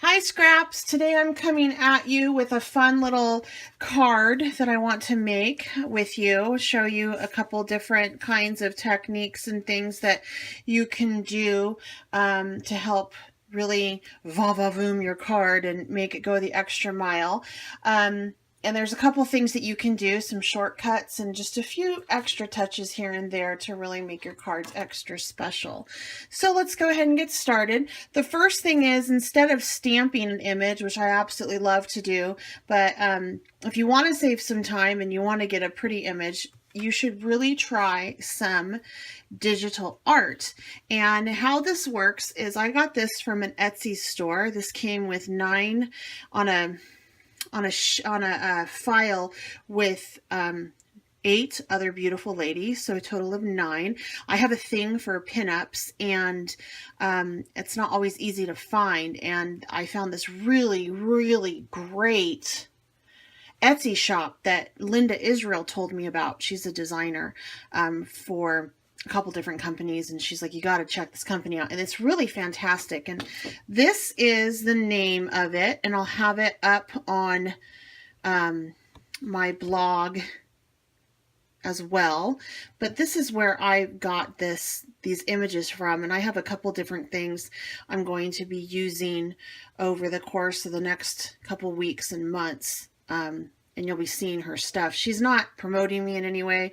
Hi Scraps! Today I'm coming at you with a fun little card that I want to make with you, show you a couple different kinds of techniques and things that you can do to help really va-va-voom your card and make it go the extra mile. And there's a couple things that you can do, some shortcuts and just a few extra touches here and there to really make your cards extra special. So let's go ahead and get started. The first thing is, instead of stamping an image, which I absolutely love to do, but if you want to save some time and you want to get a pretty image, you should really try some digital art. And how this works is, I got this from an Etsy store. This came with 9 on a file with 8 other beautiful ladies, so a total of 9. I have a thing for pinups, and it's not always easy to find, and I found this really, really great Etsy shop that Linda Israel told me about. She's a designer for a couple different companies, and she's like, you got to check this company out, and it's really fantastic. And this is the name of it, and I'll have it up on my blog as well, but this is where I got these images from, and I have a couple different things I'm going to be using over the course of the next couple weeks and months, and you'll be seeing her stuff. She's not promoting me in any way.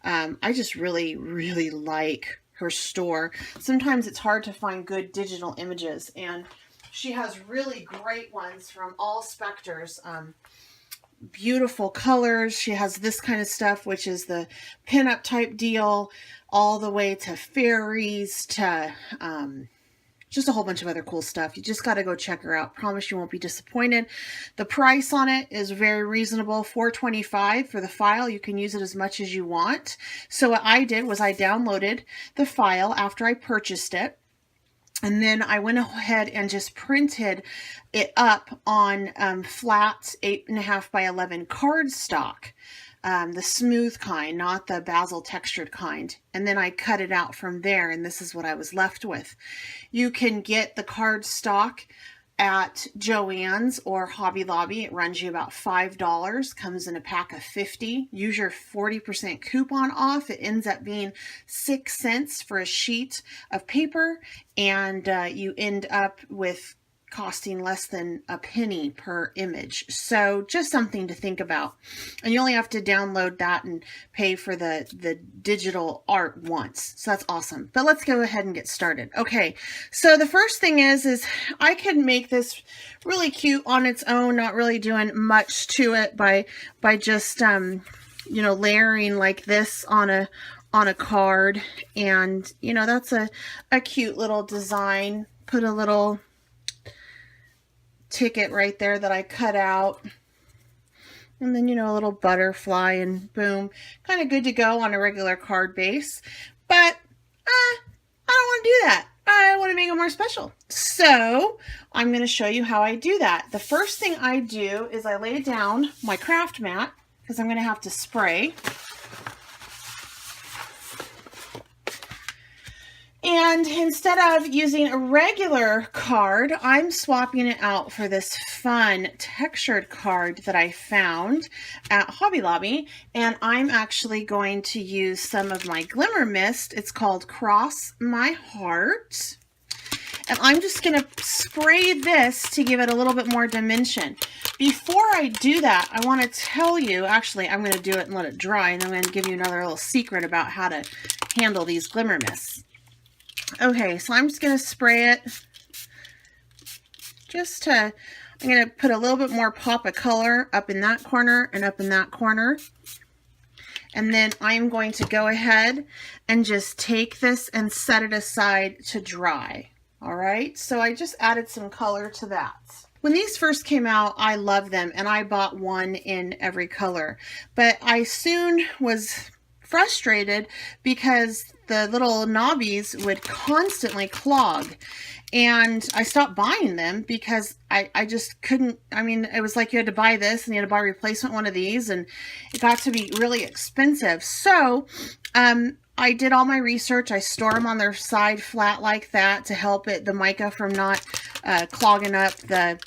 I just really, really like her store. Sometimes it's hard to find good digital images, and she has really great ones from all specters. Beautiful colors. She has this kind of stuff, which is the pinup type deal, all the way to fairies, to just a whole bunch of other cool stuff. You just got to go check her out. Promise you won't be disappointed. The price on it is very reasonable, $4.25 for the file. You can use it as much as you want. So what I did was I downloaded the file after I purchased it, and then I went ahead and just printed it up on flat 8.5 by 11 cardstock. The smooth kind, not the basil textured kind. And then I cut it out from there, and this is what I was left with. You can get the cardstock at Joann's or Hobby Lobby. It runs you about $5, comes in a pack of 50. Use your 40% coupon off. It ends up being 6 cents for a sheet of paper, and you end up with costing less than a penny per image. So just something to think about. And you only have to download that and pay for the digital art once. So that's awesome. But let's go ahead and get started. Okay, so the first thing is I can make this really cute on its own, not really doing much to it by just layering like this on a card. And that's a cute little design. Put a little ticket right there that I cut out, and then a little butterfly, and boom, kind of good to go on a regular card base. But I don't want to do that. I want to make it more special, so I'm going to show you how I do that. The first thing I do is I lay down my craft mat, because I'm going to have to spray. And instead of using a regular card, I'm swapping it out for this fun textured card that I found at Hobby Lobby. And I'm actually going to use some of my Glimmer mist. It's called Cross My Heart. And I'm just going to spray this to give it a little bit more dimension. Before I do that, I want to tell you, actually, I'm going to do it and let it dry, and I'm going to give you another little secret about how to handle these Glimmer mists. Okay, so I'm just going to spray it I'm going to put a little bit more pop of color up in that corner and up in that corner. And then I'm going to go ahead and just take this and set it aside to dry. All right, so I just added some color to that. When these first came out, I loved them, and I bought one in every color. But I soon was frustrated because the little knobbies would constantly clog, and I stopped buying them because I just couldn't. I mean, it was like you had to buy this and you had to buy a replacement one of these, and it got to be really expensive. So I did all my research. I store them on their side flat like that to help the mica from not clogging up the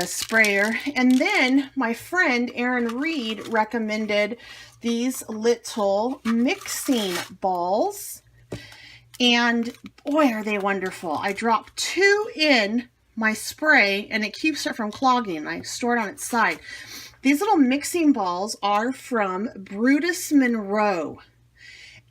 sprayer. And then my friend Erin Reed recommended these little mixing balls. And boy, are they wonderful. I dropped 2 in my spray and it keeps it from clogging. I store it on its side. These little mixing balls are from Brutus Monroe.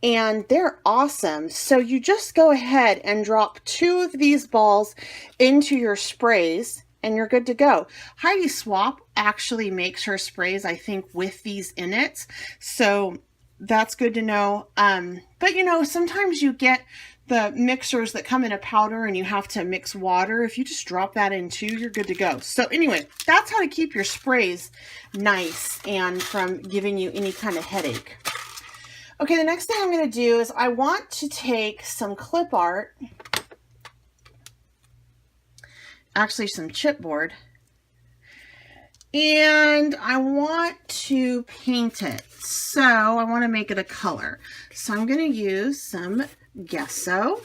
And they're awesome. So you just go ahead and drop 2 of these balls into your sprays and you're good to go. Heidi Swap actually makes her sprays, I think, with these in it. So that's good to know. But you know, sometimes you get the mixers that come in a powder and you have to mix water. If you just drop that in too, you're good to go. So anyway, that's how to keep your sprays nice and from giving you any kind of headache. Okay, the next thing I'm going to do is I want to take some clip art, actually some chipboard, and I want to paint it. So I want to make it a color. So I'm going to use some gesso.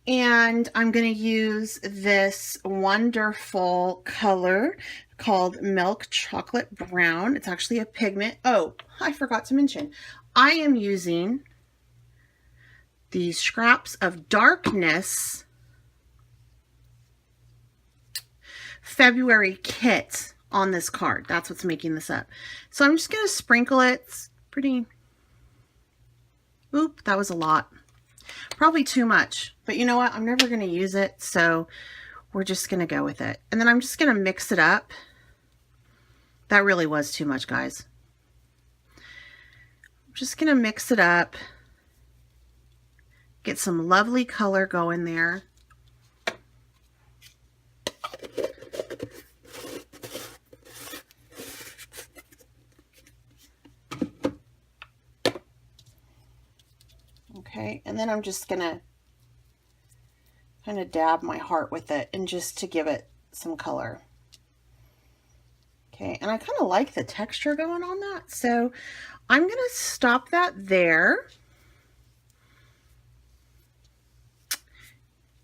And I'm going to use this wonderful color called Milk Chocolate Brown. It's actually a pigment. Oh, I forgot to mention, I am using the Scraps of Darkness February kit on this card. That's what's making this up. So I'm just going to sprinkle it. It's pretty, oop, that was a lot. Probably too much, but you know what? I'm never going to use it, so we're just going to go with it. And then I'm just going to mix it up. That really was too much, guys. I'm just going to mix it up. Get some lovely color going there. Okay, and then I'm just going to kind of dab my heart with it and just to give it some color. Okay, and I kind of like the texture going on that, so I'm going to stop that there.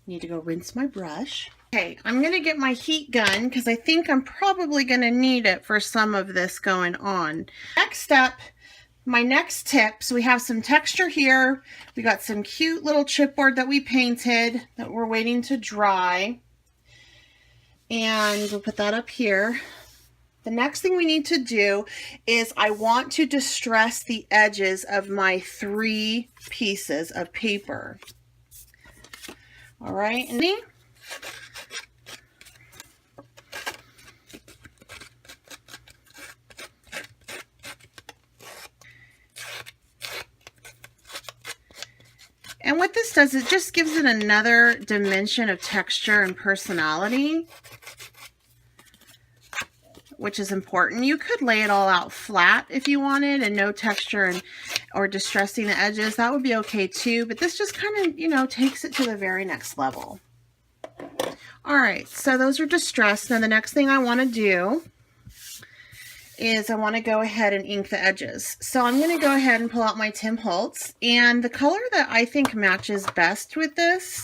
Need to go rinse my brush. Okay, I'm going to get my heat gun because I think I'm probably going to need it for some of this going on. Next up, my next tip, so we have some texture here. We got some cute little chipboard that we painted that we're waiting to dry. And we'll put that up here. The next thing we need to do is I want to distress the edges of my 3 pieces of paper. All right, and what this does, it just gives it another dimension of texture and personality, which is important. You could lay it all out flat if you wanted and no texture or distressing the edges. That would be okay too, but this just kind of, you know, takes it to the very next level. All right, so those are distressed. Now the next thing I want to do is I want to go ahead and ink the edges. So I'm going to go ahead and pull out my Tim Holtz, and the color that I think matches best with this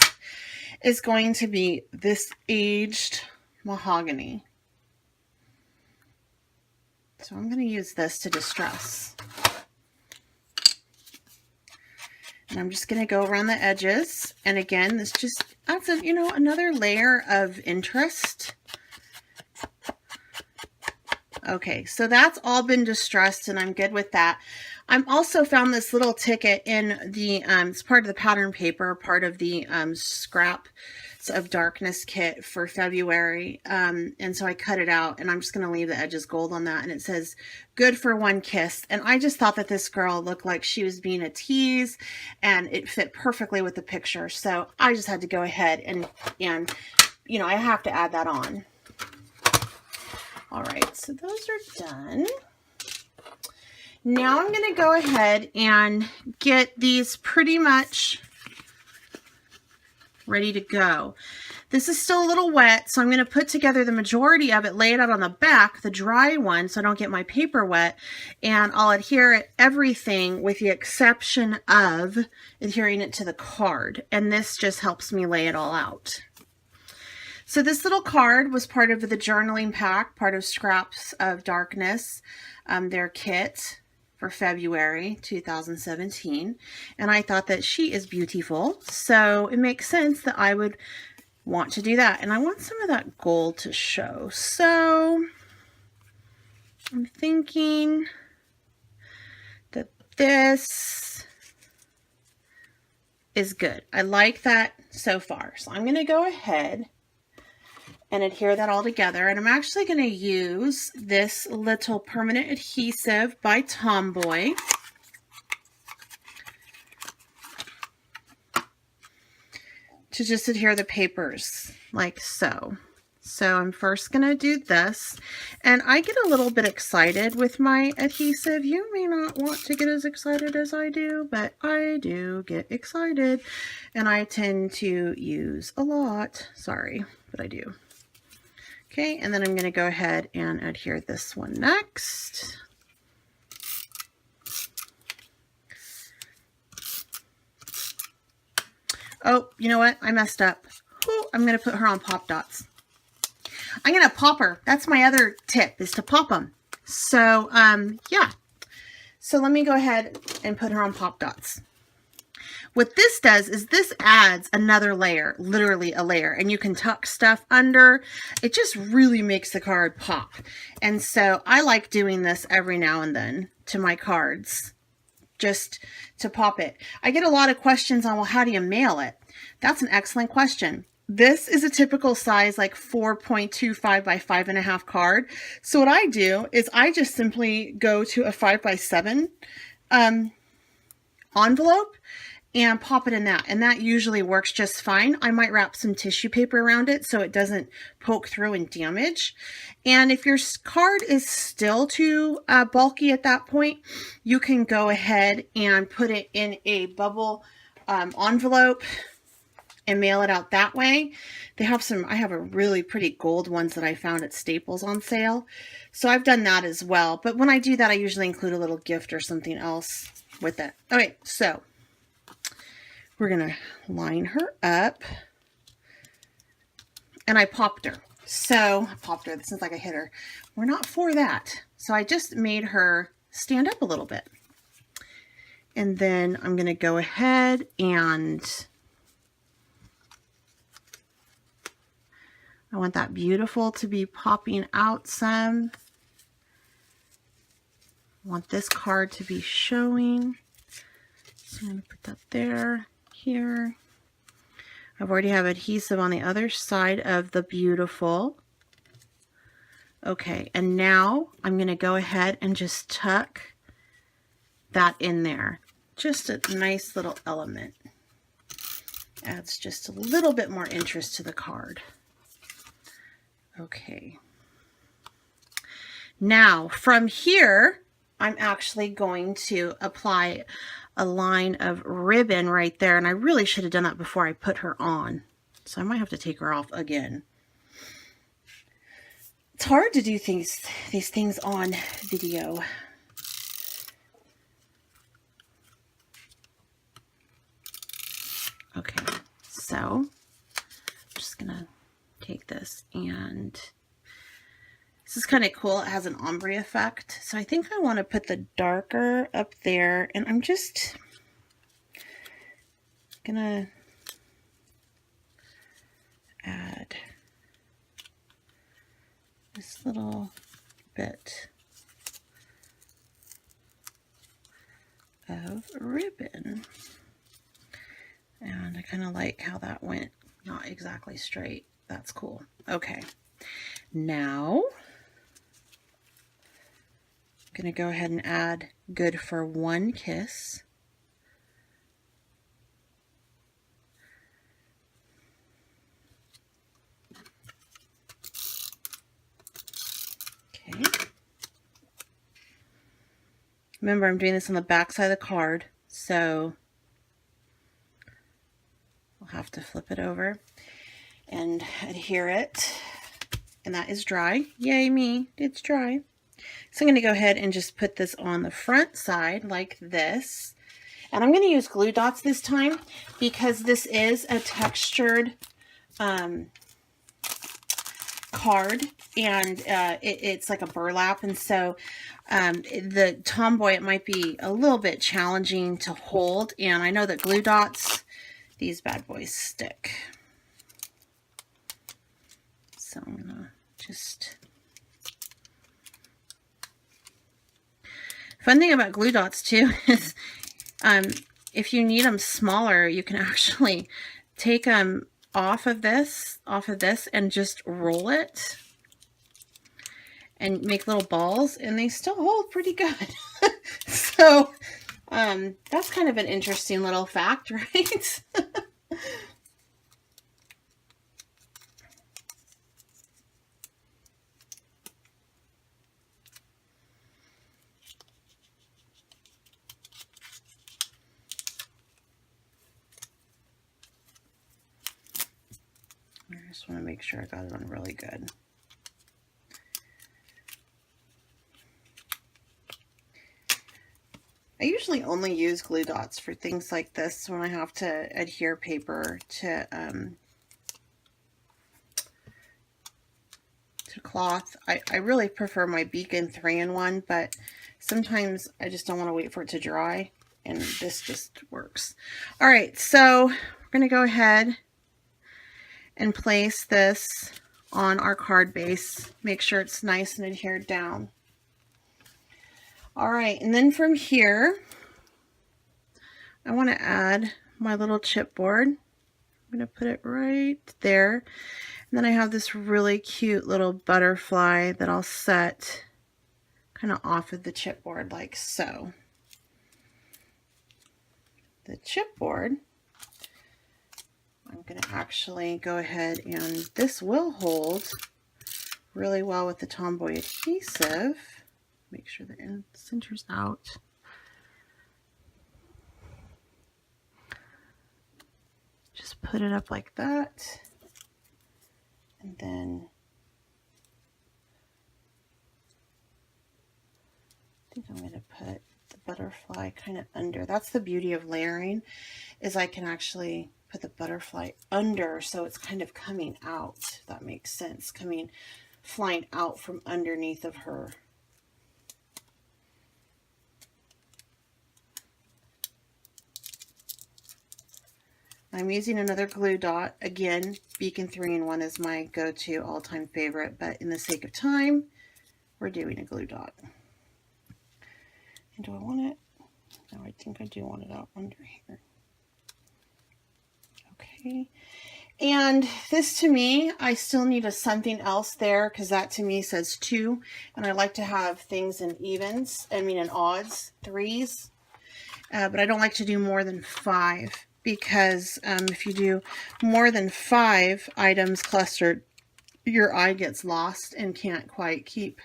is going to be this aged mahogany. So I'm going to use this to distress. And I'm just going to go around the edges. And again, this just adds a, you know, another layer of interest. Okay, so that's all been distressed and I'm good with that. I'm also found this little ticket in the, it's part of the pattern paper, part of the Scraps of Darkness kit for February. And so I cut it out and I'm just going to leave the edges gold on that. And it says, good for one kiss. And I just thought that this girl looked like she was being a tease and it fit perfectly with the picture. So I just had to go ahead and you know, I have to add that on. All right, so those are done. Now I'm going to go ahead and get these pretty much ready to go. This is still a little wet, so I'm going to put together the majority of it, lay it out on the back, the dry one, so I don't get my paper wet, and I'll adhere everything with the exception of adhering it to the card, and this just helps me lay it all out. So this little card was part of the journaling pack, part of Scraps of Darkness, their kit for February 2017, and I thought that she is beautiful, so it makes sense that I would want to do that. And I want some of that gold to show, so I'm thinking that this is good. I like that so far, so I'm going to go ahead and adhere that all together. And I'm actually going to use this little permanent adhesive by Tomboy. To just adhere the papers like so. So I'm first going to do this, and I get a little bit excited with my adhesive. You may not want to get as excited as I do, but I do get excited, and I tend to use a lot. Sorry, but I do. Okay, and then I'm going to go ahead and adhere this one next. Oh, you know what? I messed up. Ooh, I'm going to put her on pop dots. I'm going to pop her. That's my other tip, is to pop them. So, yeah. So let me go ahead and put her on pop dots. What this does is this adds another layer, literally a layer, and you can tuck stuff under. It just really makes the card pop. And so I like doing this every now and then to my cards, just to pop it. I get a lot of questions on, well, how do you mail it? That's an excellent question. This is a typical size, like 4.25 by 5.5 card. So what I do is I just simply go to a 5x7 envelope and pop it in that, and that usually works just fine. I might wrap some tissue paper around it so it doesn't poke through and damage. And if your card is still too bulky at that point, you can go ahead and put it in a bubble envelope and mail it out that way. They have some, I have a really pretty gold ones that I found at Staples on sale, so I've done that as well. But when I do that, I usually include a little gift or something else with it. Okay, so we're going to line her up, and I popped her. So I popped her. This is like I hit her. We're not for that. So I just made her stand up a little bit. And then I'm going to go ahead and I want that beautiful to be popping out some. I want this card to be showing. So I'm going to put that there. Here. I've already have adhesive on the other side of the beautiful. Okay, and now I'm going to go ahead and just tuck that in there. Just a nice little element. Adds just a little bit more interest to the card. Okay. Now, from here, I'm actually going to apply a line of ribbon right there, and I really should have done that before I put her on, so I might have to take her off again. It's hard to do these things on video. Okay, so I'm just gonna take this, and this is kind of cool. It has an ombre effect. So I think I want to put the darker up there, and I'm just gonna add this little bit of ribbon. And I kind of like how that went not exactly straight. That's cool. Okay, now I'm going to go ahead and add Good for One Kiss. Okay. Remember, I'm doing this on the back side of the card, so I'll have to flip it over. and adhere it. And that is dry. Yay me, it's dry. So I'm going to go ahead and just put this on the front side like this. And I'm going to use glue dots this time because this is a textured card, and it's like a burlap, and so the Tomboy, it might be a little bit challenging to hold, and I know that glue dots, these bad boys stick. So I'm gonna just... Fun thing about glue dots too is if you need them smaller, you can actually take them off of this, and just roll it and make little balls, and they still hold pretty good. So that's kind of an interesting little fact, right? I just want to make sure I got it on really good. I usually only use glue dots for things like this when I have to adhere paper to cloth. I really prefer my Beacon 3-in-1, but sometimes I just don't want to wait for it to dry, and this just works. All right, so we're going to go ahead and place this on our card base. Make sure it's nice and adhered down. All right, and then from here, I want to add my little chipboard. I'm going to put it right there. And then I have this really cute little butterfly that I'll set kind of off of the chipboard like so. The chipboard, I'm going to actually go ahead, and this will hold really well with the Tomboy adhesive. Make sure the end centers out. Just put it up like that. And then I think I'm going to put the butterfly kind of under. That's the beauty of layering, is I can actually put the butterfly under, so it's kind of coming out, if that makes sense, flying out from underneath of her. I'm using another glue dot. Again, Beacon 3-in-1 is my go-to all-time favorite, but in the sake of time, we're doing a glue dot. And do I want it? No, I think I do want it out under here. Okay. And this, to me, I still need something else there, because that to me says 2, and I like to have things in evens, in odds, 3s, but I don't like to do more than 5, because if you do more than 5 items clustered, your eye gets lost and can't quite keep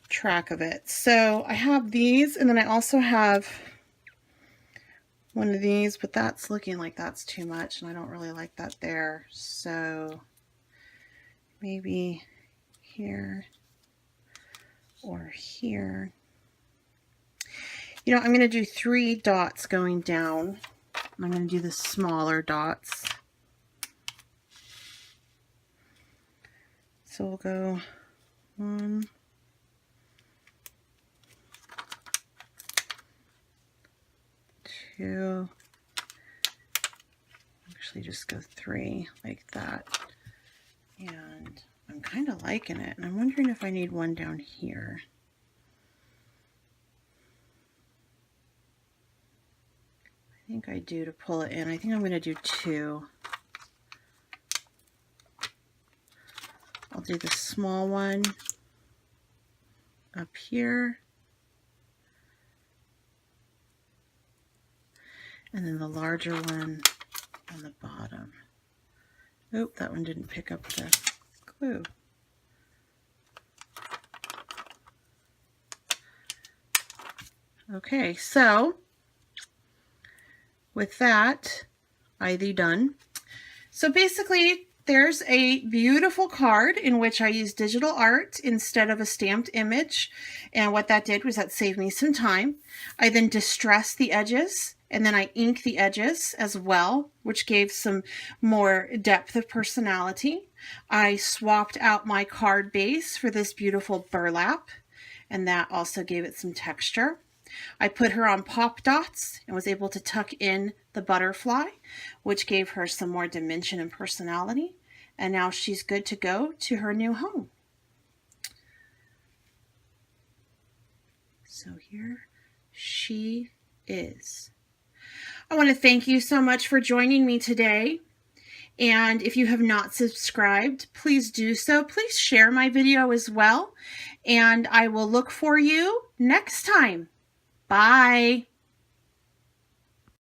track of it. So I have these, and then I also have one of these, but that's looking like that's too much, and I don't really like that there. So maybe here or here. You know, I'm going to do 3 dots going down. I'm going to do the smaller dots. So we'll go 1, 2, actually just go 3 like that. And I'm kind of liking it, and I'm wondering if I need one down here. I think I do, to pull it in. I think I'm going to do 2. I'll do the small one up here, and then the larger one on the bottom. Oh, that one didn't pick up the glue. Okay, so with that, I done. So basically, there's a beautiful card in which I used digital art instead of a stamped image. And what that did was that saved me some time. I then distressed the edges, and then I inked the edges as well, which gave some more depth of personality. I swapped out my card base for this beautiful burlap, and that also gave it some texture. I put her on pop dots and was able to tuck in the butterfly, which gave her some more dimension and personality. And now she's good to go to her new home. So here she is. I want to thank you so much for joining me today. And if you have not subscribed, please do so. Please share my video as well. And I will look for you next time. Bye.